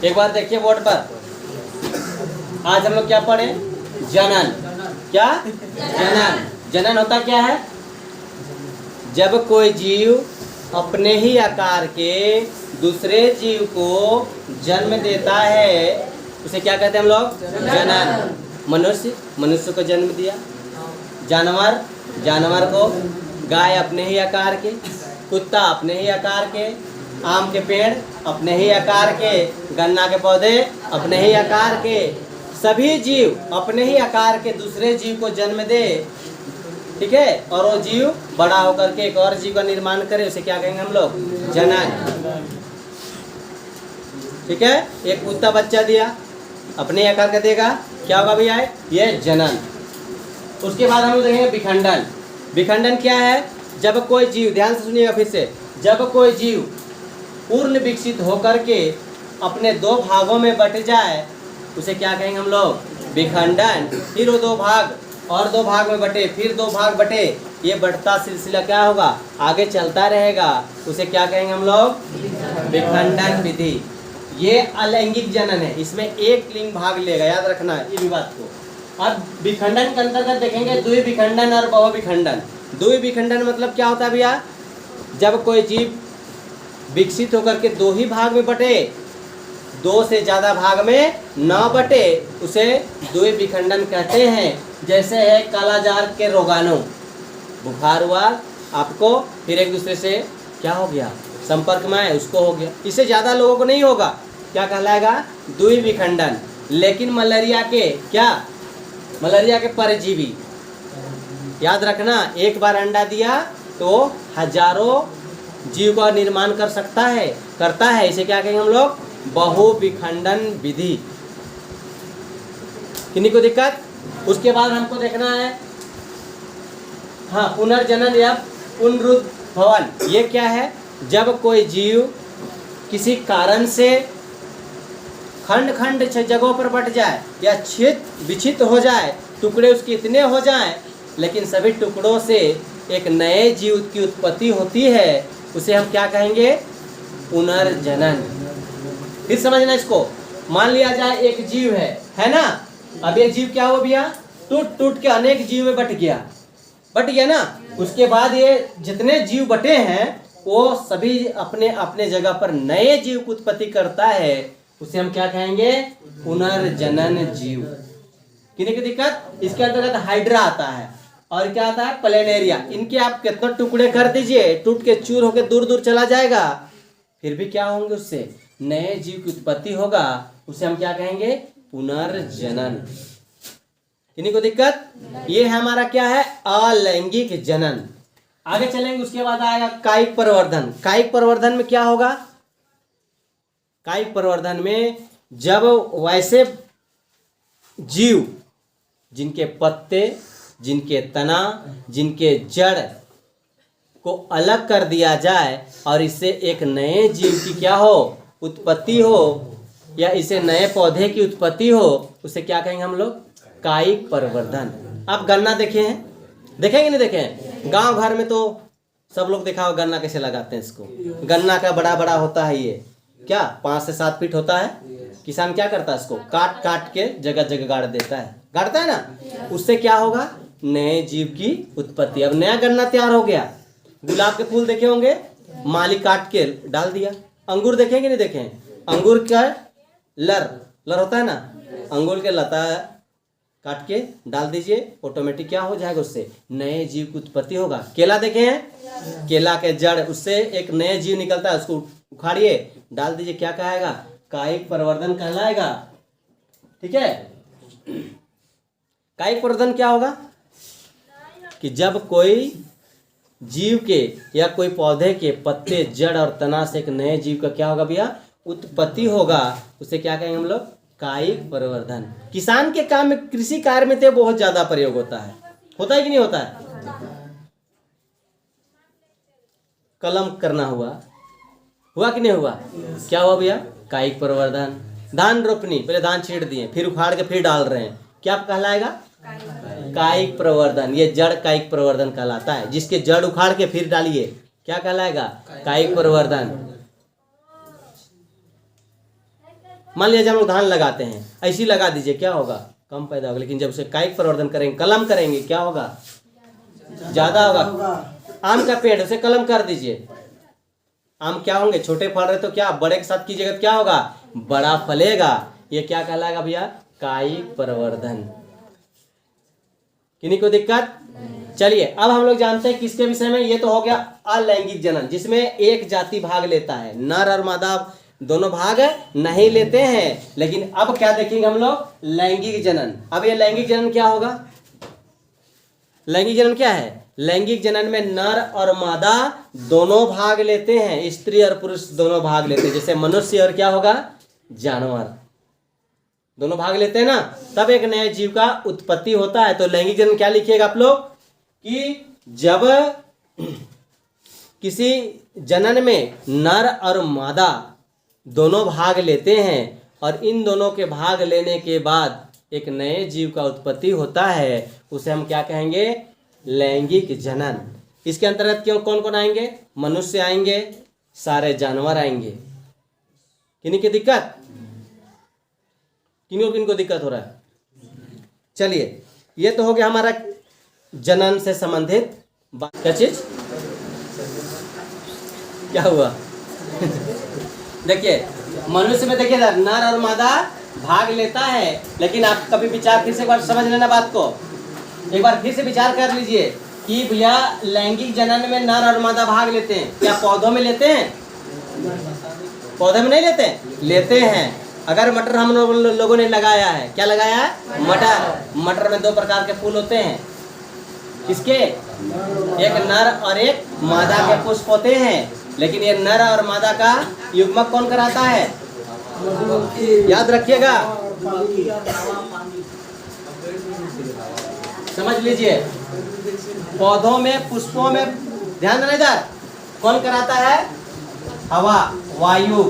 एक बार देखिए बोर्ड पर, आज हम लोग क्या पढ़े? जनन। क्या? जनन। जनन होता क्या है? जब कोई जीव अपने ही आकार के दूसरे जीव को जन्म देता है उसे क्या कहते हैं हम लोग? जनन। मनुष्य को जन्म दिया, जानवर को, गाय अपने ही आकार के, कुत्ता अपने ही आकार के, आम के पेड़ अपने ही आकार के, गन्ना के पौधे अपने ही आकार के, सभी जीव अपने ही आकार के दूसरे जीव को जन्म दे, ठीक है, और वो जीव बड़ा होकर के एक और जीव का निर्माण करे, उसे क्या कहेंगे हम लोग? जनन। ठीक है, एक कुत्ता बच्चा दिया, अपने आकार का देगा, क्या होगा भैया? ये जनन। उसके बाद हम लोग देखेंगे विखंडन। विखंडन क्या है? जब कोई जीव, ध्यान से सुनिएगा फिर से, जब कोई जीव पूर्ण विकसित होकर के अपने दो भागों में बट जाए उसे क्या कहेंगे हम लोग? विखंडन। फिर वो दो भाग और दो भाग में बटे, फिर दो भाग बटे, ये बढ़ता सिलसिला क्या होगा? आगे चलता रहेगा, उसे क्या कहेंगे हम लोग? विखंडन विधि। ये अलैंगिक जनन है, इसमें एक लिंग भाग लेगा, याद रखना है ये भी बात को। अब विखंडन के अंतर्गत देखेंगे द्विविखंडन और बहुविखंडन। द्विविखंडन मतलब क्या होता है भैया? जब कोई जीव विकसित होकर के दो ही भाग में बटे, दो से ज्यादा भाग में न बटे, उसे द्विविखंडन कहते हैं। जैसे है कालाजार के रोगाणु, बुखार हुआ आपको, फिर एक दूसरे से क्या हो गया? संपर्क में आए, उसको हो गया, इससे ज्यादा लोगों को नहीं होगा, क्या कहलाएगा? द्विविखंडन। लेकिन मलेरिया के क्या? मलेरिया के परजीवी, याद रखना, एक बार अंडा दिया तो हजारों जीव का निर्माण कर सकता है, करता है, इसे क्या कहेंगे हम लोग? बहुविखंडन विधि। किन्हीं को दिक्कत? उसके बाद हमको देखना है हाँ, पुनर्जनन या पुनरुद्भवन। ये क्या है? जब कोई जीव किसी कारण से खंड खंड जगहों पर बट जाए या विच्छिन्न हो जाए, टुकड़े उसके इतने हो जाएं, लेकिन सभी टुकड़ों से एक नए जीव की उत्पत्ति होती है, उसे हम क्या कहेंगे? पुनर्जनन। फिर समझना इसको, मान लिया जाए एक जीव है ना, अब ये जीव क्या हुआ भैया? टूट टूट के अनेक जीव में बट गया ना। उसके बाद ये जितने जीव बटे हैं वो सभी अपने अपने जगह पर नए जीव की उत्पत्ति करता है, उसे हम क्या कहेंगे? पुनर्जनन जीव। किन्हीं की दिक्कत? इसके अंतर्गत हाइड्रा आता है और क्या आता है? प्लेनेरिया। इनके आप कितना टुकड़े कर दीजिए, टूट के चूर होकर दूर दूर चला जाएगा, फिर भी क्या होंगे? उससे नए जीव की उत्पत्ति होगा, उसे हम क्या कहेंगे? पुनर्जनन। किन्हीं को दिक्कत? ये हमारा क्या है? अलैंगिक जनन। आगे चलेंगे, उसके बाद आएगा कायिक परिवर्धन। कायिक परिवर्धन में क्या होगा? कायिक परिवर्धन में जब वैसे जीव जिनके पत्ते, जिनके तना, जिनके जड़ को अलग कर दिया जाए और इससे एक नए जीव की क्या हो? उत्पत्ति हो, या इसे नए पौधे की उत्पत्ति हो, उसे क्या कहेंगे हम लोग? कायिक परिवर्धन। आप गन्ना देखे हैं? देखेंगे नहीं देखे हैं? गांव घर में तो सब लोग देखा हो गन्ना कैसे लगाते हैं इसको। गन्ना का बड़ा बड़ा होता है, ये क्या 5 से 7 फीट होता है। किसान क्या करता है? इसको काट काट के जगह जगह गाड़ देता है, गाड़ता है ना, उससे क्या होगा? नए जीव की उत्पत्ति। अब नया गन्ना तैयार हो गया। गुलाब के फूल देखे होंगे, माली काट के डाल दिया। अंगूर देखेंगे नहीं देखे? अंगूर का लर होता है ना, अंगूर के लता काट के डाल दीजिए, ऑटोमेटिक क्या हो जाएगा? उससे नए जीव की उत्पत्ति होगा। केला देखे हैं? केला के जड़, उससे एक नए जीव निकलता है, उसको उखाड़िए, डाल दीजिए, क्या कहेगा? कायिक परिवर्धन कहलाएगा। ठीक है, कायिक परिवर्धन क्या होगा? कि जब कोई जीव के या कोई पौधे के पत्ते, जड़ और तना से एक नए जीव का क्या होगा भैया? उत्पत्ति होगा, उसे क्या कहेंगे हम लोग? कायिक परिवर्धन। किसान के काम में, कृषि कार्य में तो बहुत ज्यादा प्रयोग होता है कि नहीं होता है? कलम करना हुआ कि नहीं हुआ? क्या हुआ भैया? कायिक परिवर्धन। धान रोपनी, पहले धान छींट दिए, फिर उखाड़ के फिर डाल रहे हैं, क्या कहलाएगा? कायिक परिवर्धन। ये जड़ कायिक परिवर्धन कहलाता है। जिसके जड़ उखाड़ के फिर डालिए, क्या कहलाएगा? कायिक परिवर्धन। मान लिया जब हम लोग धान लगाते हैं, ऐसी लगा दीजिए, क्या होगा? कम पैदा होगा। लेकिन जब उसे कायिक प्रवर्धन करेंगे, कलम करेंगे, क्या होगा? ज्यादा होगा। आम का पेड़, उसे कलम कर दीजिए, आम क्या होंगे? छोटे फल रहे तो क्या, बड़े के साथ कीजिएगा तो क्या होगा? बड़ा फलेगा। ये क्या कहलाएगा भैया? कायिक प्रवर्धन। किन्हीं को दिक्कत? चलिए अब हम लोग जानते हैं किसके विषय में। ये तो हो गया अलैंगिक जनन, जिसमें एक जाति भाग लेता है, नर और मादा दोनों भाग नहीं लेते हैं। लेकिन अब क्या देखेंगे हम लोग? लैंगिक जनन। अब ये लैंगिक जनन क्या होगा? लैंगिक जनन क्या है? लैंगिक जनन में नर और मादा दोनों भाग लेते हैं, स्त्री और पुरुष दोनों भाग लेते हैं। जैसे मनुष्य और क्या होगा? जानवर, दोनों भाग लेते हैं ना, तब एक नए जीव का उत्पत्ति होता है। तो लैंगिक जनन क्या लिखिएगा आप लोग कि जब किसी जनन में नर और मादा दोनों भाग लेते हैं और इन दोनों के भाग लेने के बाद एक नए जीव का उत्पत्ति होता है, उसे हम क्या कहेंगे? लैंगिक जनन। इसके अंतर्गत क्यों कौन कौन आएंगे? मनुष्य आएंगे, सारे जानवर आएंगे। किन्हीं की दिक्कत? किनको दिक्कत हो रहा है? चलिए ये तो हो गया हमारा जनन से संबंधित बात। क्या चीज? क्या हुआ? देखिए मनुष्य में देखिए नर और मादा भाग लेता है, लेकिन आप कभी विचार फिर से एक बार समझ लेना बात को, एक बार फिर से विचार कर लीजिए कि भैया लैंगिक जनन में नर और मादा भाग लेते हैं। क्या पौधों में लेते हैं? पौधे में नहीं लेते? लेते हैं। अगर मटर हम लोगों ने लगाया है, क्या लगाया है? मटर। मटर में दो प्रकार के फूल होते हैं, किसके? एक नर और एक मादा के पुष्प होते हैं। लेकिन ये नर और मादा का युग्मक कौन कराता है? याद रखिएगा, समझ लीजिए। पौधों में, पुष्पों में ध्यान देना इधर, कौन कराता है? हवा, वायु।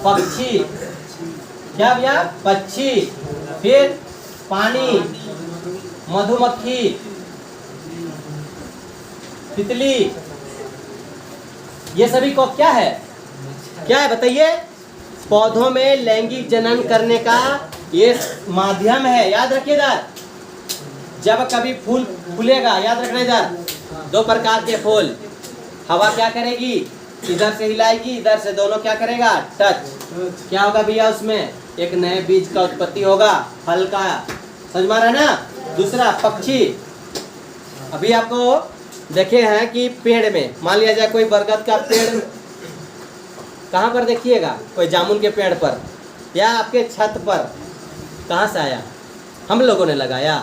पक्षी, क्या भैया? पक्षी। फिर पानी, मधुमक्खी, तितली, ये सभी को क्या है? क्या है बताइए? पौधों में लैंगिक जनन करने का ये माध्यम है। याद रखिए इधर, जब कभी फूल फूलेगा, याद रखना इधर, दो प्रकार के फूल, हवा क्या करेगी? इधर से हिलाएगी, इधर से, दोनों क्या करेगा? टच। क्या होगा भैया? उसमें एक नए बीज का उत्पत्ति होगा, फल का। समझ में आ रहा है ना? दूसरा पक्षी, अभी आपको देखे हैं कि पेड़ में, मान लिया जाए कोई बरगद का पेड़, कहाँ पर देखिएगा? कोई जामुन के पेड़ पर या आपके छत पर, कहाँ से आया? हम लोगों ने लगाया।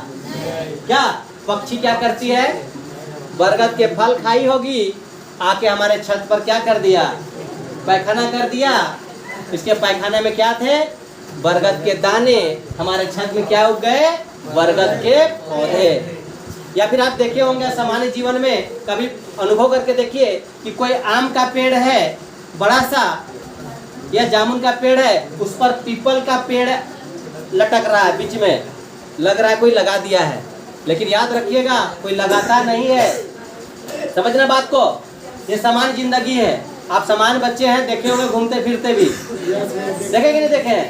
क्या पक्षी क्या करती है? बरगद के फल खाई होगी, आके हमारे छत पर क्या कर दिया? पैखाना कर दिया। इसके पैखाने में क्या थे? बरगद के दाने। हमारे छत में क्या उग गए? बरगद के पौधे। या फिर आप देखे होंगे सामान्य जीवन में, कभी अनुभव करके देखिए कि कोई आम का पेड़ है बड़ा सा, या जामुन का पेड़ है, उस पर पीपल का पेड़ लटक रहा है, बीच में लग रहा है कोई लगा दिया है। लेकिन याद रखिएगा, कोई लगाता नहीं है। समझना बात को, ये सामान्य जिंदगी है। आप सामान्य बच्चे हैं, देखे होंगे घूमते फिरते भी, देखे कि नहीं देखे?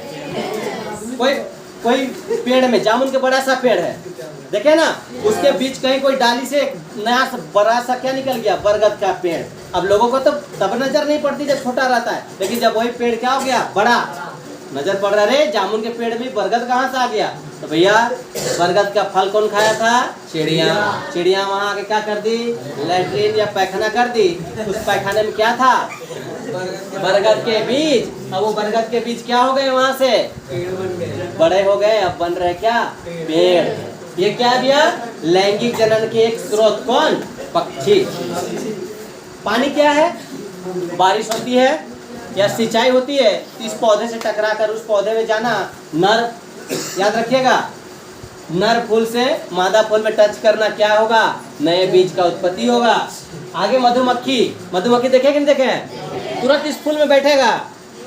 कोई पेड़ में, जामुन के बड़ा सा पेड़ है, देखे ना, उसके बीच कहीं कोई डाली से नया सा बड़ा सा क्या निकल गया? बरगद का पेड़। अब लोगों को तो तब नजर नहीं पड़ती जब छोटा रहता है, लेकिन जब वही पेड़ क्या हो गया? बड़ा, नजर पड़ रहा है, जामुन के पेड़ में बरगद कहाँ से आ गया? तो भैया बरगद का फल कौन खाया था? चिड़िया। चिड़िया वहाँ आके क्या कर दी? लैट्रिन या पैखाना कर दी। उस पैखाने में क्या था? बरगद के बीज। अब वो बरगद के बीज क्या हो गए? वहाँ से बड़े हो गए, अब बन रहे क्या? पेड़। ये क्या भैया? लैंगिक जनन के एक स्रोत कौन? पक्षी। पानी क्या है? बारिश होती है या सिंचाई होती है, इस पौधे से टकरा कर उस पौधे में जाना, नर, याद रखिएगा, नर फूल से मादा फूल में टच करना, क्या होगा? नए बीज का उत्पत्ति होगा। आगे मधुमक्खी। मधुमक्खी देखे कि नहीं देखे? तुरंत इस फूल में बैठेगा,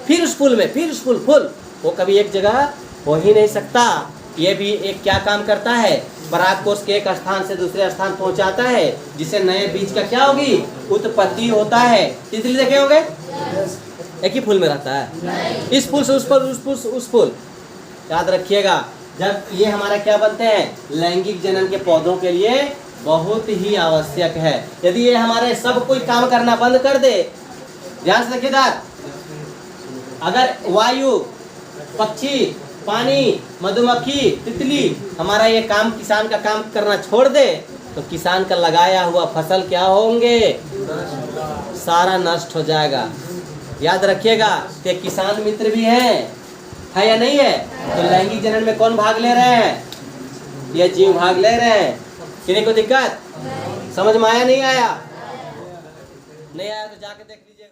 फिर उस फूल में, फिर उस फूल। वो कभी एक जगह हो ही नहीं सकता। ये भी एक क्या काम करता है? परागकोश के एक स्थान से दूसरे स्थान पहुंचाता है, जिससे नए बीज का क्या होगी? उत्पत्ति होता है। तितली देखे होंगे? एक ही फूल में रहता है? इस फूल से उस फूल, उस फूल से उस फूल। याद रखिएगा, जब ये हमारा क्या बनते हैं, लैंगिक जनन के पौधों के लिए बहुत ही आवश्यक है। यदि ये हमारे सब कोई काम करना बंद कर दे, ध्यान से रखिएगा, अगर वायु, पक्षी, पानी, मधुमक्खी, तितली हमारा ये काम, किसान का काम करना छोड़ दे, तो किसान का लगाया हुआ फसल क्या होंगे, सारा नष्ट हो जाएगा। याद रखिएगा कि किसान मित्र भी है या नहीं है? तो लैंगिक जनन में कौन भाग ले रहे हैं? ये जीव भाग ले रहे हैं। किन्हीं को दिक्कत समझ में आया नहीं आया? नहीं आया तो जाके देख लीजिए।